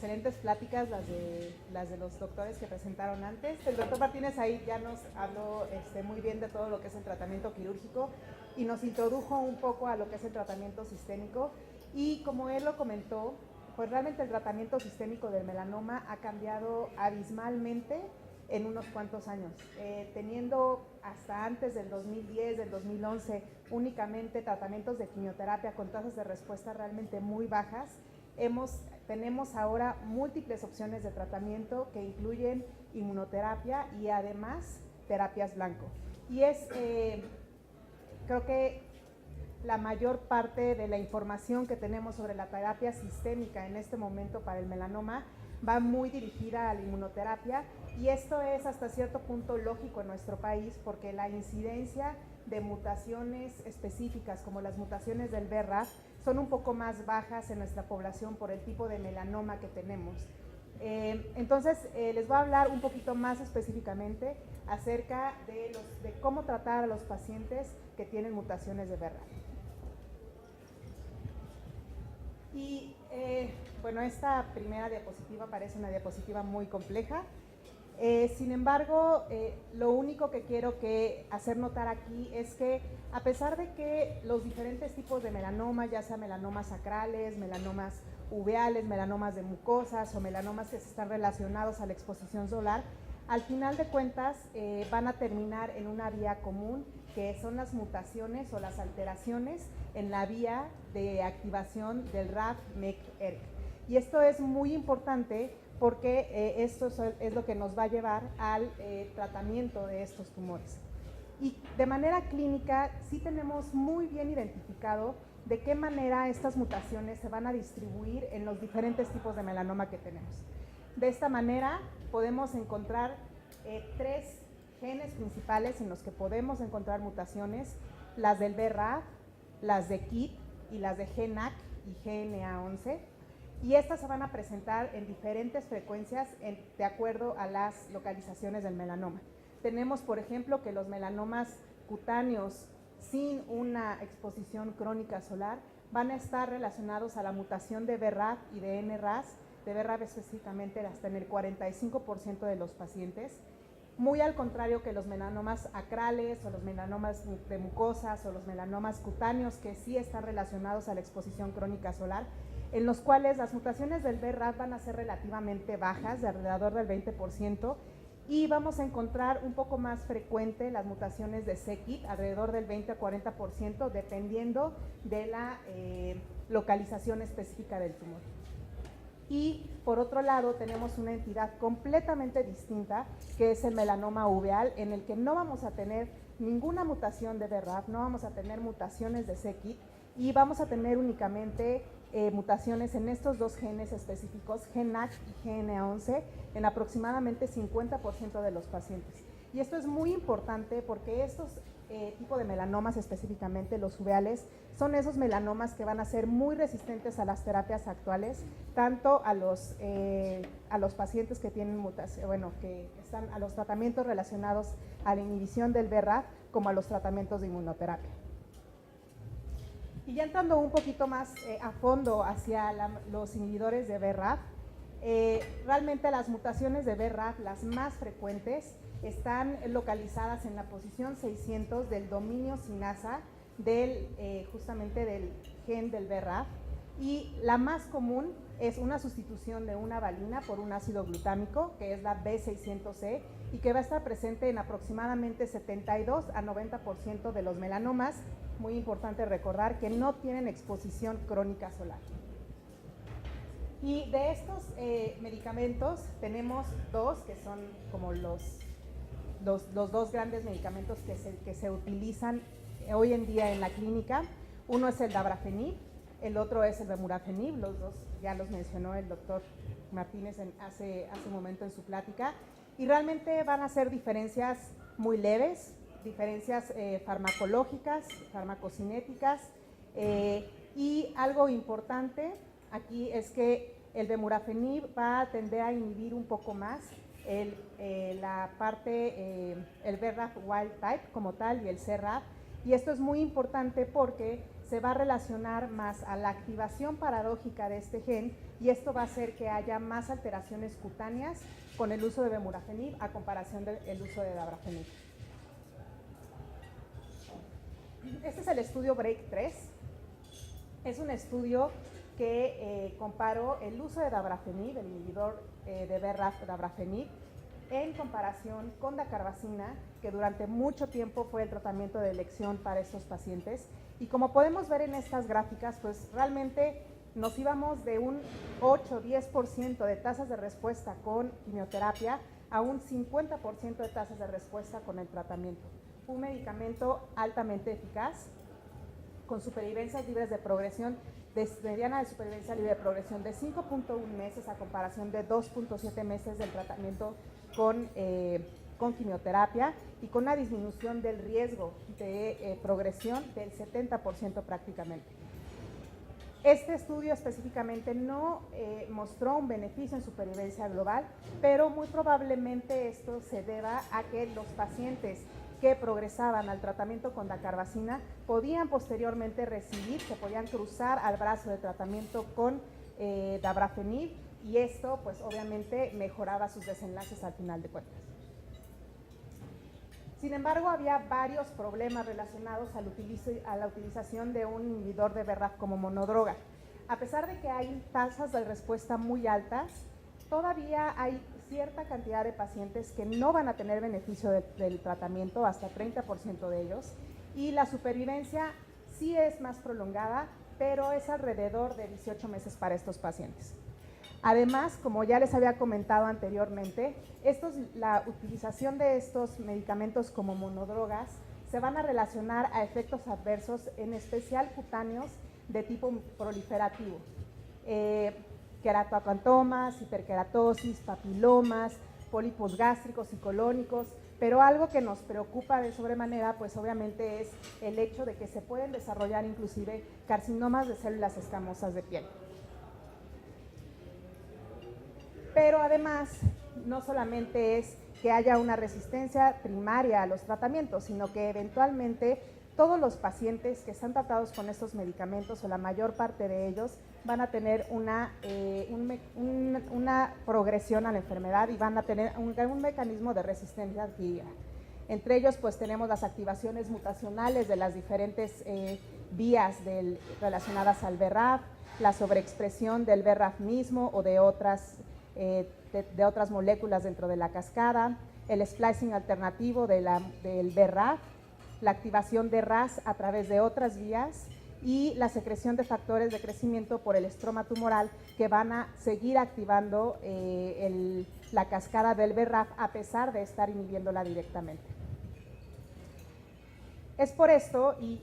excelentes pláticas las de los doctores que presentaron antes. El doctor Martínez ahí ya nos habló muy bien de todo lo que es el tratamiento quirúrgico y nos introdujo un poco a lo que es el tratamiento sistémico. Y como él lo comentó, pues realmente el tratamiento sistémico del melanoma ha cambiado abismalmente en unos cuantos años, teniendo hasta antes del 2010, del 2011, únicamente tratamientos de quimioterapia con tasas de respuesta realmente muy bajas. Tenemos ahora múltiples opciones de tratamiento que incluyen inmunoterapia y además terapias blanco. Y creo que la mayor parte de la información que tenemos sobre la terapia sistémica en este momento para el melanoma va muy dirigida a la inmunoterapia, y esto es hasta cierto punto lógico en nuestro país porque la incidencia de mutaciones específicas como las mutaciones del BRAF son un poco más bajas en nuestra población por el tipo de melanoma que tenemos. Entonces les voy a hablar un poquito más específicamente acerca de cómo tratar a los pacientes que tienen mutaciones de BRAF. Y bueno, esta primera diapositiva parece una diapositiva muy compleja. Sin embargo, lo único que quiero hacer notar aquí es que a pesar de que los diferentes tipos de melanoma, ya sea melanomas sacrales, melanomas uveales, melanomas de mucosas o melanomas que están relacionados a la exposición solar, al final de cuentas van a terminar en una vía común, que son las mutaciones o las alteraciones en la vía de activación del RAF/MEK/ERK. Y esto es muy importante porque esto es lo que nos va a llevar al tratamiento de estos tumores. Y de manera clínica sí tenemos muy bien identificado de qué manera estas mutaciones se van a distribuir en los diferentes tipos de melanoma que tenemos. De esta manera podemos encontrar 3 genes principales en los que podemos encontrar mutaciones: las del BRAF, las de KIT y las de GNAC y GNA11. Y estas se van a presentar en diferentes frecuencias de acuerdo a las localizaciones del melanoma. Tenemos, por ejemplo, que los melanomas cutáneos sin una exposición crónica solar van a estar relacionados a la mutación de BRAF y de NRAS, de BRAF específicamente hasta en el 45% de los pacientes. Muy al contrario que los melanomas acrales o los melanomas de mucosas o los melanomas cutáneos, que sí están relacionados a la exposición crónica solar, en los cuales las mutaciones del BRAF van a ser relativamente bajas, de alrededor del 20%, y vamos a encontrar un poco más frecuente las mutaciones de c-KIT, alrededor del 20 a 40%, dependiendo de la localización específica del tumor. Y por otro lado tenemos una entidad completamente distinta, que es el melanoma uveal, en el que no vamos a tener ninguna mutación de BRAF, no vamos a tener mutaciones de c-KIT, y vamos a tener únicamente mutaciones en estos 2 genes específicos, GNAC y GNA11, en aproximadamente 50% de los pacientes. Y esto es muy importante porque estos tipos de melanomas, específicamente los uveales, son esos melanomas que van a ser muy resistentes a las terapias actuales, tanto a los pacientes que tienen mutación, que están a los tratamientos relacionados a la inhibición del BRAF, como a los tratamientos de inmunoterapia. Y ya entrando un poquito más a fondo hacia los inhibidores de BRAF, realmente las mutaciones de BRAF, las más frecuentes, están localizadas en la posición 600 del dominio sinasa justamente del gen del BRAF, y la más común es una sustitución de una valina por un ácido glutámico, que es la B600E, y que va a estar presente en aproximadamente 72 a 90% de los melanomas. Muy importante recordar que no tienen exposición crónica solar. Y de estos medicamentos tenemos 2 que son como los 2 grandes medicamentos que se utilizan hoy en día en la clínica. Uno es el dabrafenib, el otro es el vemurafenib. Los 2 ya los mencionó el doctor Martínez hace un momento en su plática, y realmente van a ser diferencias muy leves, diferencias farmacológicas, farmacocinéticas, y algo importante aquí es que el vemurafenib va a tender a inhibir un poco más la parte, el BRAF wild type como tal y el CRAF, y esto es muy importante porque se va a relacionar más a la activación paradójica de este gen y esto va a hacer que haya más alteraciones cutáneas con el uso de vemurafenib a comparación del uso de dabrafenib. Este es el estudio BREAK3. Es un estudio que comparó el uso de dabrafenib, el inhibidor de BRAF dabrafenib, en comparación con dacarbazina, que durante mucho tiempo fue el tratamiento de elección para estos pacientes. Y como podemos ver en estas gráficas, pues realmente nos íbamos de un 8-10% de tasas de respuesta con quimioterapia a un 50% de tasas de respuesta con el tratamiento. Un medicamento altamente eficaz, con supervivencias libres de progresión, mediana de supervivencia libre de progresión de 5.1 meses a comparación de 2.7 meses del tratamiento con quimioterapia y con una disminución del riesgo de progresión del 70% prácticamente. Este estudio específicamente no mostró un beneficio en supervivencia global, pero muy probablemente esto se deba a que los pacientes que progresaban al tratamiento con dacarbazina podían posteriormente se podían cruzar al brazo de tratamiento con dabrafenib y esto pues obviamente mejoraba sus desenlaces al final de cuentas. Sin embargo, había varios problemas relacionados a la utilización de un inhibidor de BRAF como monodroga. A pesar de que hay tasas de respuesta muy altas, todavía hay cierta cantidad de pacientes que no van a tener beneficio del tratamiento, hasta 30% de ellos, y la supervivencia sí es más prolongada, pero es alrededor de 18 meses para estos pacientes. Además, como ya les había comentado anteriormente, la utilización de estos medicamentos como monodrogas se van a relacionar a efectos adversos, en especial cutáneos de tipo proliferativo. Queratoacantomas, hiperkeratosis, papilomas, pólipos gástricos y colónicos, pero algo que nos preocupa de sobremanera, pues obviamente es el hecho de que se pueden desarrollar inclusive carcinomas de células escamosas de piel. Pero además, no solamente es que haya una resistencia primaria a los tratamientos, sino que eventualmente todos los pacientes que están tratados con estos medicamentos, o la mayor parte de ellos, van a tener una progresión a la enfermedad y van a tener un mecanismo de resistencia adquirida. Entre ellos, pues tenemos las activaciones mutacionales de las diferentes vías relacionadas al BRAF, la sobreexpresión del BRAF mismo o de otras moléculas dentro de la cascada, el splicing alternativo del BRAF, la activación de RAS a través de otras vías y la secreción de factores de crecimiento por el estroma tumoral que van a seguir activando la cascada del BRAF a pesar de estar inhibiéndola directamente. Es por esto, y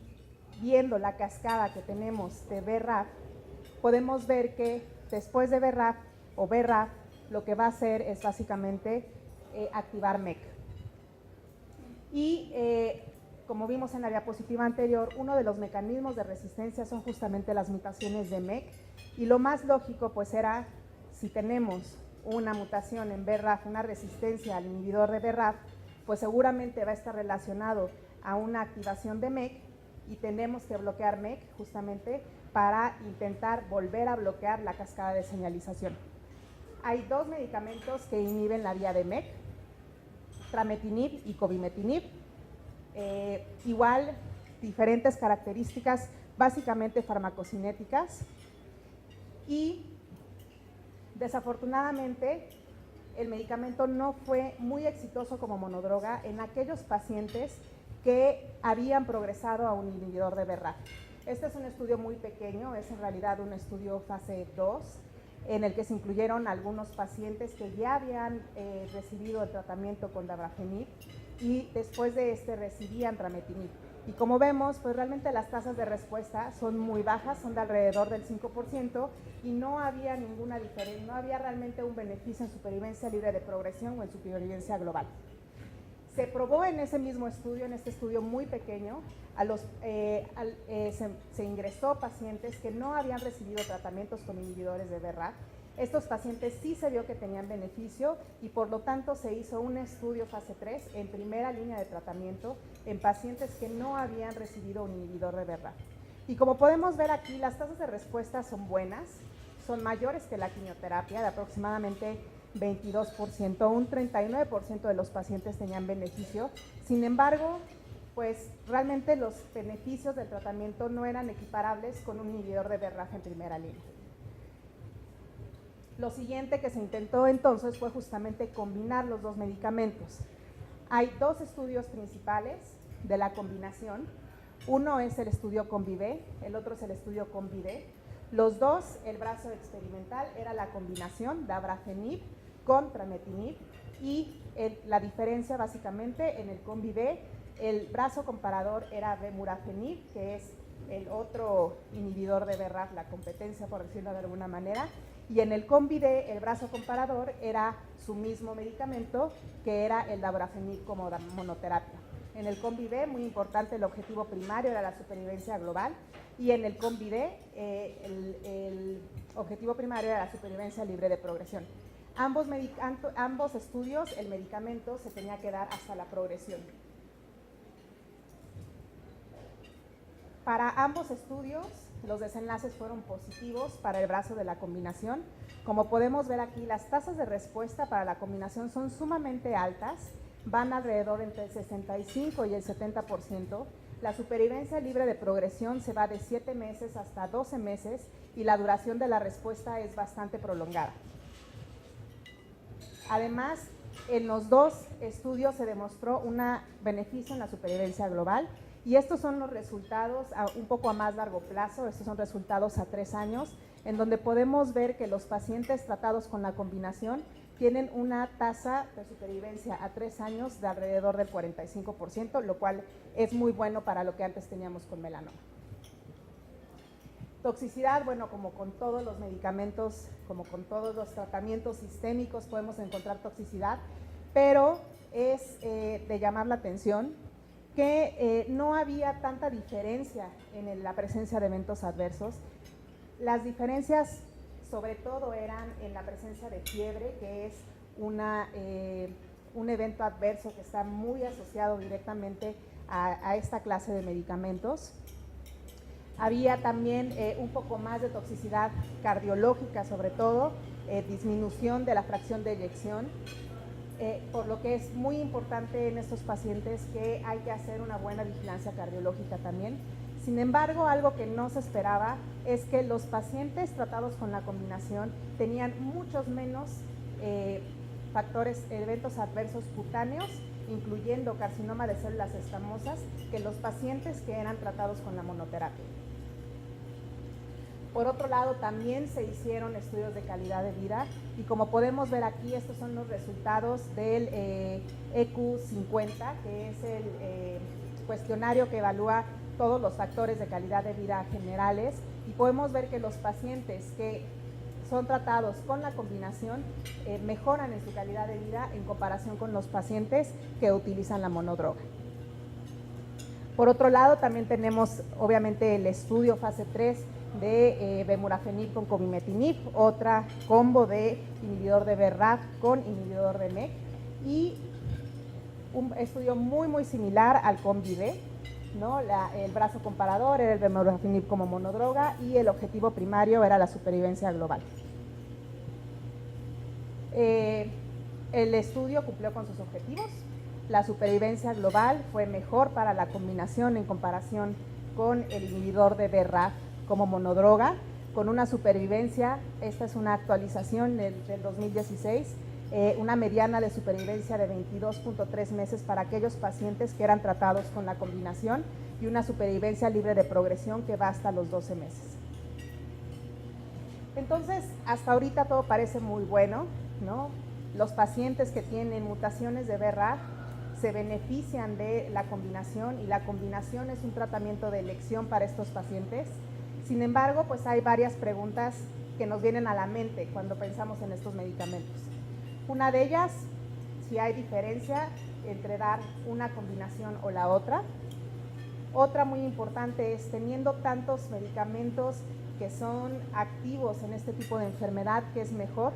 viendo la cascada que tenemos de BRAF, podemos ver que después de BRAF o BRAF, lo que va a hacer es básicamente activar MEK. Y como vimos en la diapositiva anterior, uno de los mecanismos de resistencia son justamente las mutaciones de MEK, y lo más lógico pues era, si tenemos una mutación en BRAF, una resistencia al inhibidor de BRAF, pues seguramente va a estar relacionado a una activación de MEK y tenemos que bloquear MEK justamente para intentar volver a bloquear la cascada de señalización. Hay dos medicamentos que inhiben la vía de MEK, trametinib y cobimetinib. Igual, diferentes características, básicamente farmacocinéticas, y desafortunadamente el medicamento no fue muy exitoso como monodroga en aquellos pacientes que habían progresado a un inhibidor de BRAF. Este es un estudio muy pequeño, es en realidad un estudio fase 2, en el que se incluyeron algunos pacientes que ya habían recibido el tratamiento con dabrafenib y después de recibían trametinib. Y como vemos, pues realmente las tasas de respuesta son muy bajas, son de alrededor del 5%, y no había ninguna diferencia, no había realmente un beneficio en supervivencia libre de progresión o en supervivencia global. Se probó en ese mismo estudio, en este estudio muy pequeño, se ingresó pacientes que no habían recibido tratamientos con inhibidores de BRAF. Estos pacientes sí se vio que tenían beneficio y por lo tanto se hizo un estudio fase 3 en primera línea de tratamiento en pacientes que no habían recibido un inhibidor de BRAF. Y como podemos ver aquí, las tasas de respuesta son buenas, son mayores que la quimioterapia, de aproximadamente 22%, un 39% de los pacientes tenían beneficio. Sin embargo, pues realmente los beneficios del tratamiento no eran equiparables con un inhibidor de BRAF en primera línea. Lo siguiente que se intentó entonces fue justamente combinar los dos medicamentos. Hay dos estudios principales de la combinación. Uno es el estudio COMBI-B, el otro es el estudio COMBI-D. Los dos, el brazo experimental era la combinación de dabrafenib con trametinib y la diferencia básicamente en el COMBI-B, el brazo comparador era vemurafenib, que es el otro inhibidor de BRAF, la competencia por decirlo de alguna manera, y en el COMBI-D el brazo comparador era su mismo medicamento, que era el dabrafenib como monoterapia. En el COMBI-D, muy importante, el objetivo primario era la supervivencia global, y en el COMBI-D el objetivo primario era la supervivencia libre de progresión. Ambos estudios, el medicamento se tenía que dar hasta la progresión. Para ambos estudios, los desenlaces fueron positivos para el brazo de la combinación. Como podemos ver aquí, las tasas de respuesta para la combinación son sumamente altas, van alrededor entre el 65 y el 70%. La supervivencia libre de progresión se va de 7 meses hasta 12 meses y la duración de la respuesta es bastante prolongada. Además, en los dos estudios se demostró un beneficio en la supervivencia global y estos son los resultados un poco a más largo plazo, estos son resultados a 3 años, en donde podemos ver que los pacientes tratados con la combinación tienen una tasa de supervivencia a 3 años de alrededor del 45%, lo cual es muy bueno para lo que antes teníamos con melanoma. Toxicidad, bueno, como con todos los medicamentos, como con todos los tratamientos sistémicos podemos encontrar toxicidad, pero es de llamar la atención que no había tanta diferencia en la presencia de eventos adversos. Las diferencias sobre todo eran en la presencia de fiebre, que es un evento adverso que está muy asociado directamente a esta clase de medicamentos. Había también un poco más de toxicidad cardiológica, sobre todo, disminución de la fracción de eyección, por lo que es muy importante en estos pacientes que hay que hacer una buena vigilancia cardiológica también. Sin embargo, algo que no se esperaba es que los pacientes tratados con la combinación tenían muchos menos eventos adversos cutáneos, incluyendo carcinoma de células escamosas, que los pacientes que eran tratados con la monoterapia. Por otro lado, también se hicieron estudios de calidad de vida y como podemos ver aquí, estos son los resultados del EQ50, que es el cuestionario que evalúa todos los factores de calidad de vida generales, y podemos ver que los pacientes que son tratados con la combinación mejoran en su calidad de vida en comparación con los pacientes que utilizan la monodroga. Por otro lado, también tenemos obviamente el estudio fase 3 de vemurafenib con comimetinib, otra combo de inhibidor de BRAF con inhibidor de MEK, y un estudio muy similar al COMBI-D, ¿no? El brazo comparador era el vemurafenib como monodroga y el objetivo primario era la supervivencia global. El estudio cumplió con sus objetivos. La supervivencia global fue mejor para la combinación en comparación con el inhibidor de BRAF como monodroga, con una supervivencia, esta es una actualización del 2016, una mediana de supervivencia de 22.3 meses para aquellos pacientes que eran tratados con la combinación y una supervivencia libre de progresión que va hasta los 12 meses. Entonces, hasta ahorita todo parece muy bueno, ¿no? Los pacientes que tienen mutaciones de BRAF se benefician de la combinación y la combinación es un tratamiento de elección para estos pacientes. Sin embargo, pues hay varias preguntas que nos vienen a la mente cuando pensamos en estos medicamentos. Una de ellas, si hay diferencia entre dar una combinación o la otra. Otra muy importante es, teniendo tantos medicamentos que son activos en este tipo de enfermedad, ¿qué es mejor?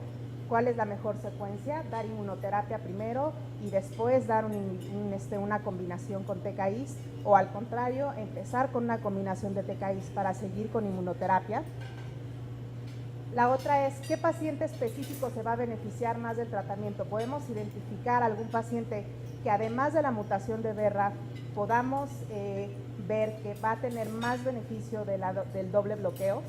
cuál es la mejor secuencia, dar inmunoterapia primero y después dar una combinación con TKIs, o al contrario, empezar con una combinación de TKIs para seguir con inmunoterapia. La otra es, ¿qué paciente específico se va a beneficiar más del tratamiento? Podemos identificar algún paciente que además de la mutación de BRAF podamos ver que va a tener más beneficio del doble bloqueo.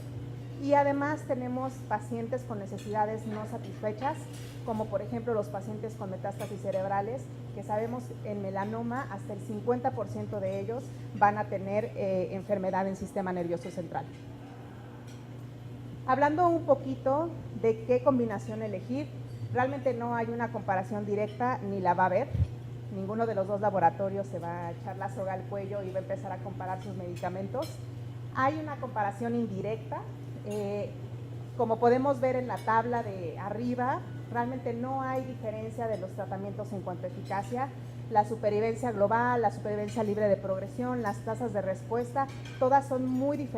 Y además tenemos pacientes con necesidades no satisfechas, como por ejemplo los pacientes con metástasis cerebrales, que sabemos en melanoma hasta el 50% de ellos van a tener enfermedad en sistema nervioso central. Hablando un poquito de qué combinación elegir, realmente no hay una comparación directa ni la va a haber. Ninguno de los dos laboratorios se va a echar la soga al cuello y va a empezar a comparar sus medicamentos. Hay una comparación indirecta. Como podemos ver en la tabla de arriba, realmente no hay diferencia de los tratamientos en cuanto a eficacia. La supervivencia global, la supervivencia libre de progresión, las tasas de respuesta, todas son muy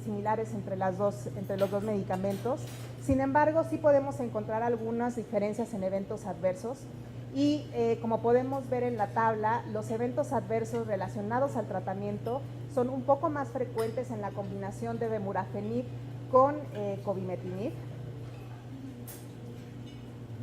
similares entre los dos medicamentos. Sin embargo, sí podemos encontrar algunas diferencias en eventos adversos. Y como podemos ver en la tabla, los eventos adversos relacionados al tratamiento son un poco más frecuentes en la combinación de Vemurafenib con Cobimetinib.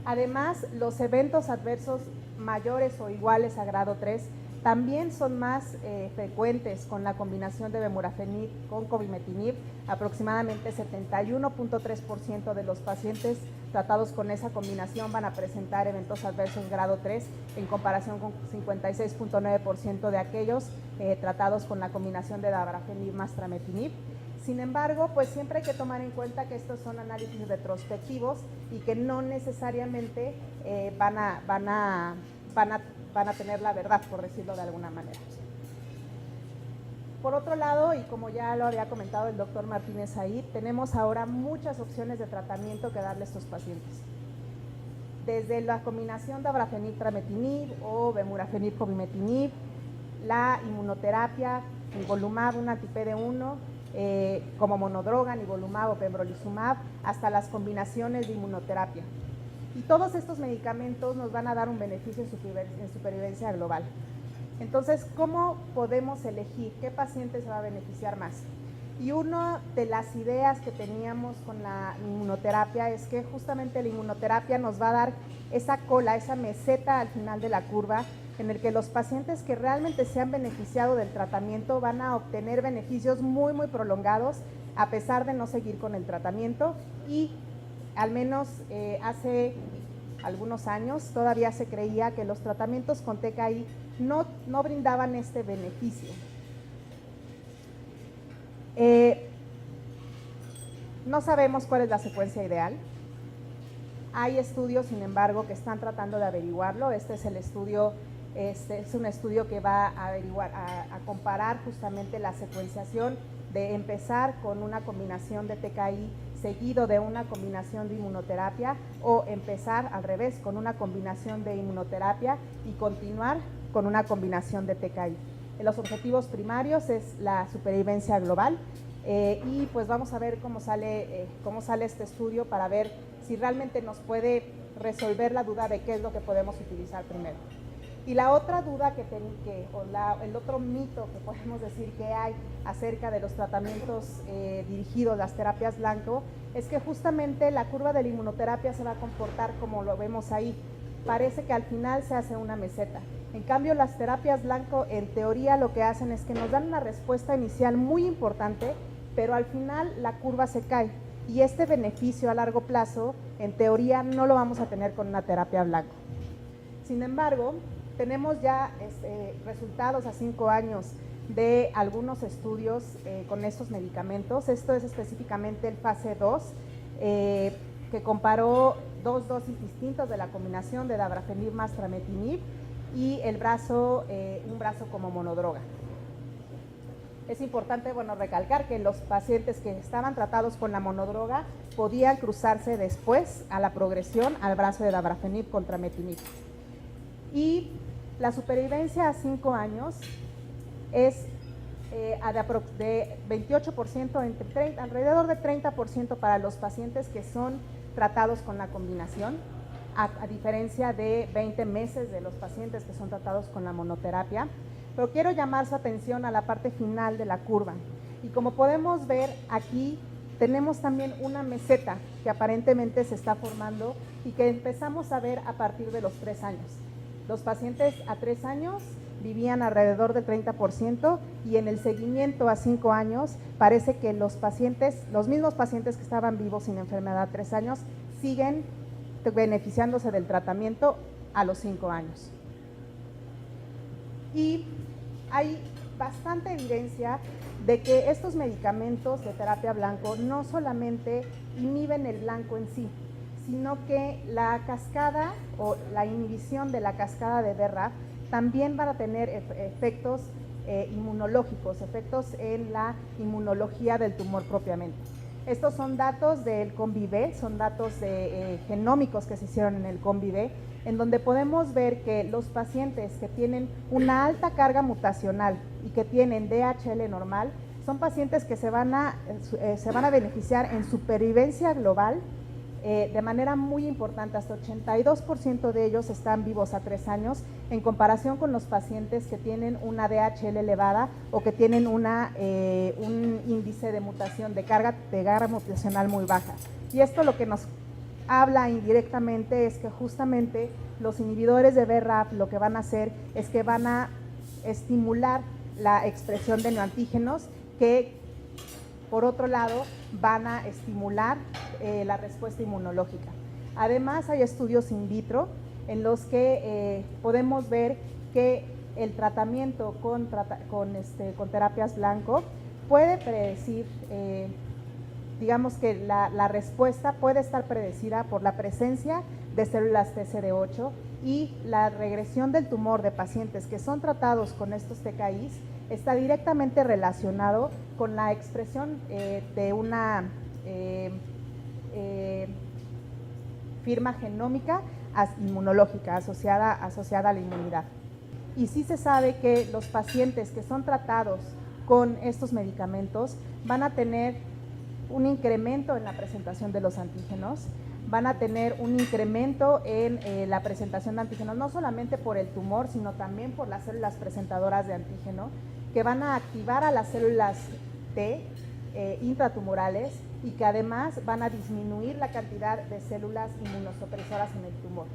Además, los eventos adversos mayores o iguales a grado 3 también son más frecuentes con la combinación de Vemurafenib con Cobimetinib. Aproximadamente 71.3% de los pacientes tratados con esa combinación van a presentar eventos adversos grado 3, en comparación con 56.9% de aquellos tratados con la combinación de Dabrafenib más Trametinib. Sin embargo, pues siempre hay que tomar en cuenta que estos son análisis retrospectivos y que no necesariamente van a tener la verdad, por decirlo de alguna manera. Por otro lado, y como ya lo había comentado el doctor Martínez ahí, tenemos ahora muchas opciones de tratamiento que darle a estos pacientes. Desde la combinación de Dabrafenib-Trametinib o Vemurafenib-Cobimetinib, la inmunoterapia, Nivolumab, un anti-PD1, como monodroga, Nivolumab o Pembrolizumab, hasta las combinaciones de inmunoterapia. Y todos estos medicamentos nos van a dar un beneficio en supervivencia global. Entonces, ¿cómo podemos elegir qué paciente se va a beneficiar más? Y una de las ideas que teníamos con la inmunoterapia es que justamente la inmunoterapia nos va a dar esa cola, esa meseta al final de la curva, en el que los pacientes que realmente se han beneficiado del tratamiento van a obtener beneficios muy prolongados a pesar de no seguir con el tratamiento. Y al menos hace algunos años todavía se creía que los tratamientos con TKI no brindaban este beneficio. No sabemos cuál es la secuencia ideal. Hay estudios, sin embargo, que están tratando de averiguarlo. Este es un estudio que va a comparar justamente la secuenciación de empezar con una combinación de TKI seguido de una combinación de inmunoterapia, o empezar al revés con una combinación de inmunoterapia y continuar con una combinación de TKI. Los objetivos primarios es la supervivencia global y pues vamos a ver cómo sale este estudio para ver si realmente nos puede resolver la duda de qué es lo que podemos utilizar primero. Y la otra duda el otro mito que podemos decir que hay acerca de los tratamientos dirigidos, las terapias blanco, es que justamente la curva de la inmunoterapia se va a comportar como lo vemos ahí. Parece que al final se hace una meseta. En cambio, las terapias blanco, en teoría, lo que hacen es que nos dan una respuesta inicial muy importante, pero al final la curva se cae. Y este beneficio a largo plazo, en teoría, no lo vamos a tener con una terapia blanco. Sin embargo, tenemos ya resultados a 5 años de algunos estudios con estos medicamentos. Esto es específicamente el fase 2, que comparó 2 dosis distintas de la combinación de Dabrafenib más Trametinib y un brazo como monodroga. Es importante, recalcar que los pacientes que estaban tratados con la monodroga podían cruzarse después a la progresión al brazo de Dabrafenib con Trametinib. Y la supervivencia a 5 años es de 28%, alrededor de 30% para los pacientes que son tratados con la combinación, a diferencia de 20 meses de los pacientes que son tratados con la monoterapia. Pero quiero llamar su atención a la parte final de la curva. Y como podemos ver aquí, tenemos también una meseta que aparentemente se está formando y que empezamos a ver a partir de los 3 años. Los pacientes a 3 años vivían alrededor del 30% y en el seguimiento a 5 años parece que los mismos pacientes que estaban vivos sin enfermedad a 3 años siguen beneficiándose del tratamiento a los 5 años. Y hay bastante evidencia de que estos medicamentos de terapia blanco no solamente inhiben el blanco en sí, sino que la cascada o la inhibición de la cascada de BRAF también van a tener efectos inmunológicos, efectos en la inmunología del tumor propiamente. Estos son datos del COMBI-B, son datos genómicos que se hicieron en el COMBI-B, en donde podemos ver que los pacientes que tienen una alta carga mutacional y que tienen DHL normal, son pacientes que se van a beneficiar en supervivencia global de manera muy importante. Hasta 82% de ellos están vivos a 3 años, en comparación con los pacientes que tienen una DHL elevada o que tienen un índice de mutación de carga mutacional muy baja. Y esto lo que nos habla indirectamente es que justamente los inhibidores de BRAF lo que van a hacer es que van a estimular la expresión de neoantígenos que, por otro lado, van a estimular la respuesta inmunológica. Además, hay estudios in vitro en los que podemos ver que el tratamiento con terapias blanco puede predecir, digamos que la respuesta puede estar predecida por la presencia de células TCD8 y la regresión del tumor de pacientes que son tratados con estos TKIs está directamente relacionado con la expresión de una firma genómica inmunológica asociada a la inmunidad. Y sí se sabe que los pacientes que son tratados con estos medicamentos van a tener un incremento en la presentación de los antígenos, van a tener un incremento en la presentación de antígenos, no solamente por el tumor, sino también por las células presentadoras de antígeno, que van a activar a las células T intratumorales y que además van a disminuir la cantidad de células inmunosupresoras en el tumor.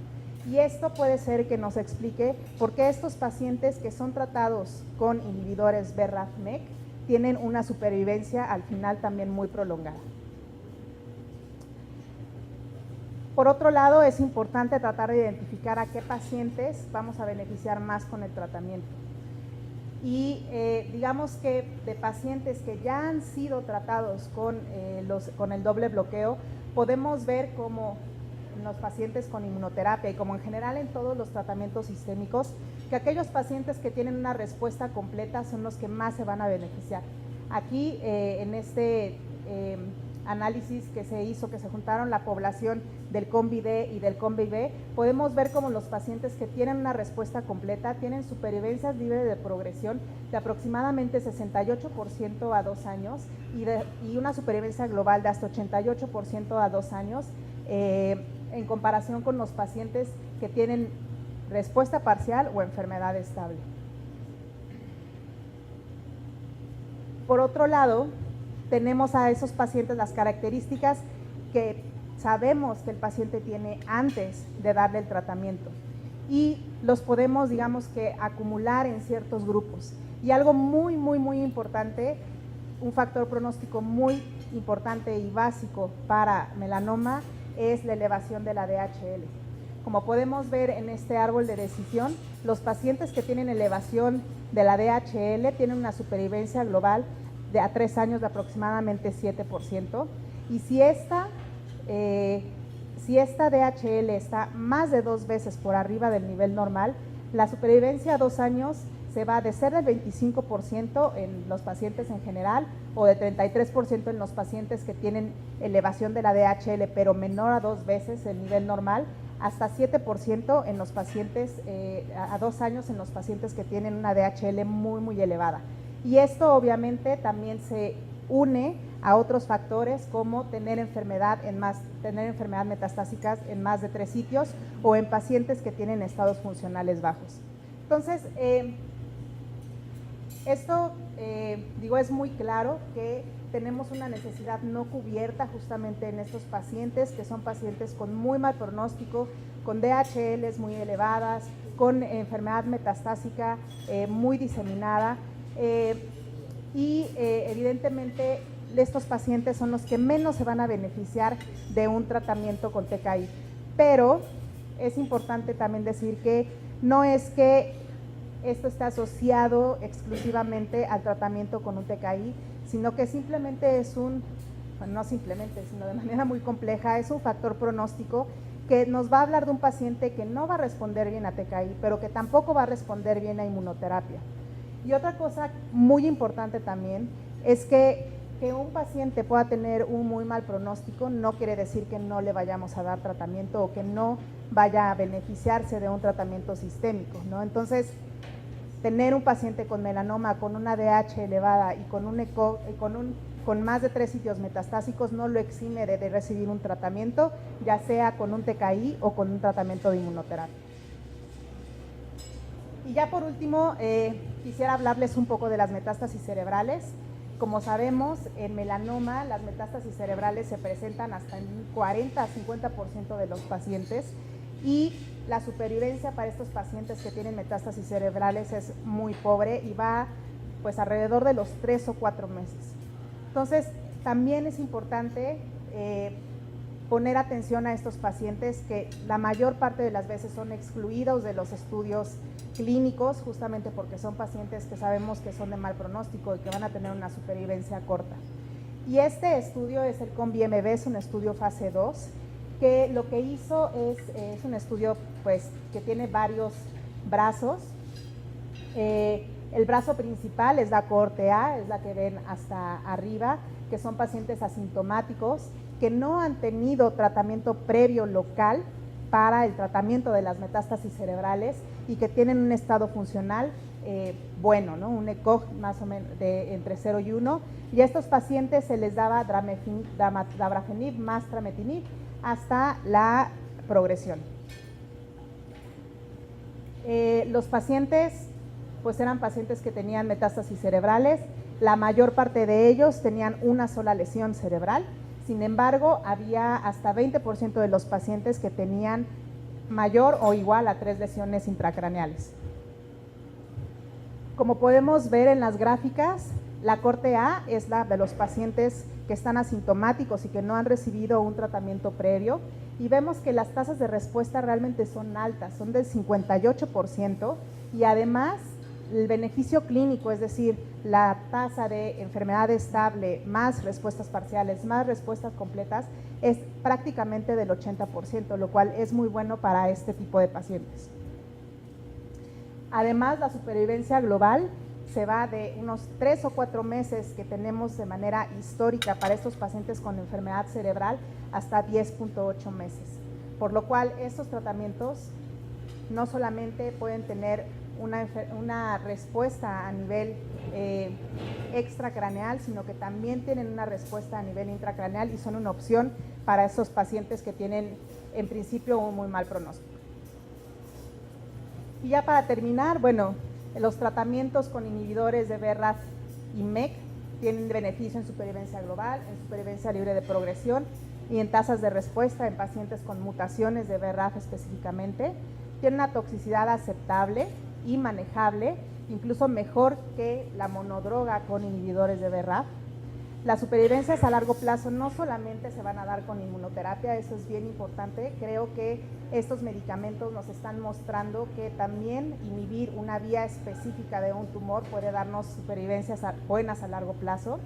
Y esto puede ser que nos explique por qué estos pacientes que son tratados con inhibidores BRAF/MEK tienen una supervivencia al final también muy prolongada. Por otro lado, es importante tratar de identificar a qué pacientes vamos a beneficiar más con el tratamiento. Y digamos que de pacientes que ya han sido tratados con el doble bloqueo, podemos ver cómo en los pacientes con inmunoterapia y como en general en todos los tratamientos sistémicos, que aquellos pacientes que tienen una respuesta completa son los que más se van a beneficiar. Aquí en este análisis que se hizo, que se juntaron la población del COMBI-D y del COMBI-B, podemos ver cómo los pacientes que tienen una respuesta completa tienen supervivencias libres de progresión de aproximadamente 68% a 2 años y una supervivencia global de hasta 88% a 2 años, en comparación con los pacientes que tienen respuesta parcial o enfermedad estable. Por otro lado, tenemos a esos pacientes las características que sabemos que el paciente tiene antes de darle el tratamiento y los podemos, digamos que, acumular en ciertos grupos. Y algo muy, muy, muy importante, un factor pronóstico muy importante y básico para melanoma es la elevación de la DHL. Como podemos ver en este árbol de decisión, los pacientes que tienen elevación de la DHL tienen una supervivencia global a 3 años de aproximadamente 7%, y si esta DHL está más de 2 veces por arriba del nivel normal, la supervivencia a 2 años se va de ser del 25% en los pacientes en general o de 33% en los pacientes que tienen elevación de la DHL pero menor a 2 veces el nivel normal, hasta 7% en los pacientes a 2 años en los pacientes que tienen una DHL muy, muy elevada. Y esto obviamente también se une a otros factores como tener enfermedad metastásica en más de 3 sitios o en pacientes que tienen estados funcionales bajos. Entonces, esto, es muy claro que tenemos una necesidad no cubierta justamente en estos pacientes, que son pacientes con muy mal pronóstico, con DHLs muy elevadas, con enfermedad metastásica muy diseminada, y evidentemente estos pacientes son los que menos se van a beneficiar de un tratamiento con TKI. Pero es importante también decir que no es que esto está asociado exclusivamente al tratamiento con un TKI, sino que simplemente es no simplemente, sino de manera muy compleja, es un factor pronóstico que nos va a hablar de un paciente que no va a responder bien a TKI, pero que tampoco va a responder bien a inmunoterapia. Y otra cosa muy importante también es que un paciente pueda tener un muy mal pronóstico no quiere decir que no le vayamos a dar tratamiento o que no vaya a beneficiarse de un tratamiento sistémico, ¿no? Entonces, tener un paciente con melanoma, con una DH elevada y con más de 3 sitios metastásicos no lo exime de recibir un tratamiento, ya sea con un TKI o con un tratamiento de inmunoterapia. Y ya por último, quisiera hablarles un poco de las metástasis cerebrales. Como sabemos, en melanoma las metástasis cerebrales se presentan hasta en 40 a 50% de los pacientes y la supervivencia para estos pacientes que tienen metástasis cerebrales es muy pobre y va pues alrededor de los 3 o 4 meses. Entonces, también es importante poner atención a estos pacientes que la mayor parte de las veces son excluidos de los estudios clínicos, justamente porque son pacientes que sabemos que son de mal pronóstico y que van a tener una supervivencia corta. Y este estudio es el COM-BMB, es un estudio fase 2, que lo que hizo es un estudio pues, que tiene varios brazos. El brazo principal es la cohorte A, es la que ven hasta arriba, que son pacientes asintomáticos que no han tenido tratamiento previo local para el tratamiento de las metástasis cerebrales y que tienen un estado funcional bueno, ¿no? Un ECOG más o menos entre 0 y 1, y a estos pacientes se les daba dabrafenib más trametinib hasta la progresión. Los pacientes pues eran pacientes que tenían metástasis cerebrales, la mayor parte de ellos tenían una sola lesión cerebral. Sin embargo, había hasta 20% de los pacientes que tenían mayor o igual a 3 lesiones intracraneales. Como podemos ver en las gráficas, la cohorte A es la de los pacientes que están asintomáticos y que no han recibido un tratamiento previo, y vemos que las tasas de respuesta realmente son altas, son del 58%, y además el beneficio clínico, es decir, la tasa de enfermedad estable más respuestas parciales, más respuestas completas, es prácticamente del 80%, lo cual es muy bueno para este tipo de pacientes. Además, la supervivencia global se va de unos 3 o 4 meses que tenemos de manera histórica para estos pacientes con enfermedad cerebral hasta 10.8 meses, por lo cual estos tratamientos no solamente pueden tener una respuesta a nivel extracraneal, sino que también tienen una respuesta a nivel intracraneal y son una opción para esos pacientes que tienen en principio un muy mal pronóstico. Y ya para terminar, bueno, los tratamientos con inhibidores de BRAF y MEK tienen beneficio en supervivencia global, en supervivencia libre de progresión y en tasas de respuesta en pacientes con mutaciones de BRAF específicamente. Tienen una toxicidad aceptable y manejable, incluso mejor que la monodroga con inhibidores de BRAF. Las supervivencias a largo plazo no solamente se van a dar con inmunoterapia, eso es bien importante. Creo que estos medicamentos nos están mostrando que también inhibir una vía específica de un tumor puede darnos supervivencias buenas a largo plazo.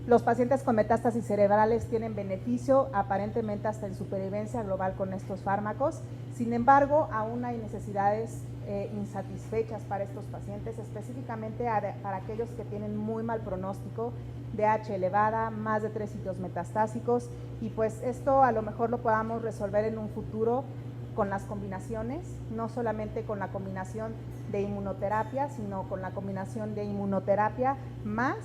Los pacientes con metástasis cerebrales tienen beneficio aparentemente hasta en supervivencia global con estos fármacos. Sin embargo, aún hay necesidades insatisfechas para estos pacientes, específicamente para aquellos que tienen muy mal pronóstico, DH elevada, más de 3 sitios metastásicos, y pues esto a lo mejor lo podamos resolver en un futuro con las combinaciones, no solamente con la combinación de inmunoterapia, sino con la combinación de inmunoterapia más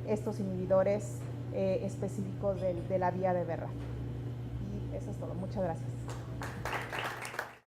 estos inhibidores específicos de la vía de Berra. Y eso es todo. Muchas gracias.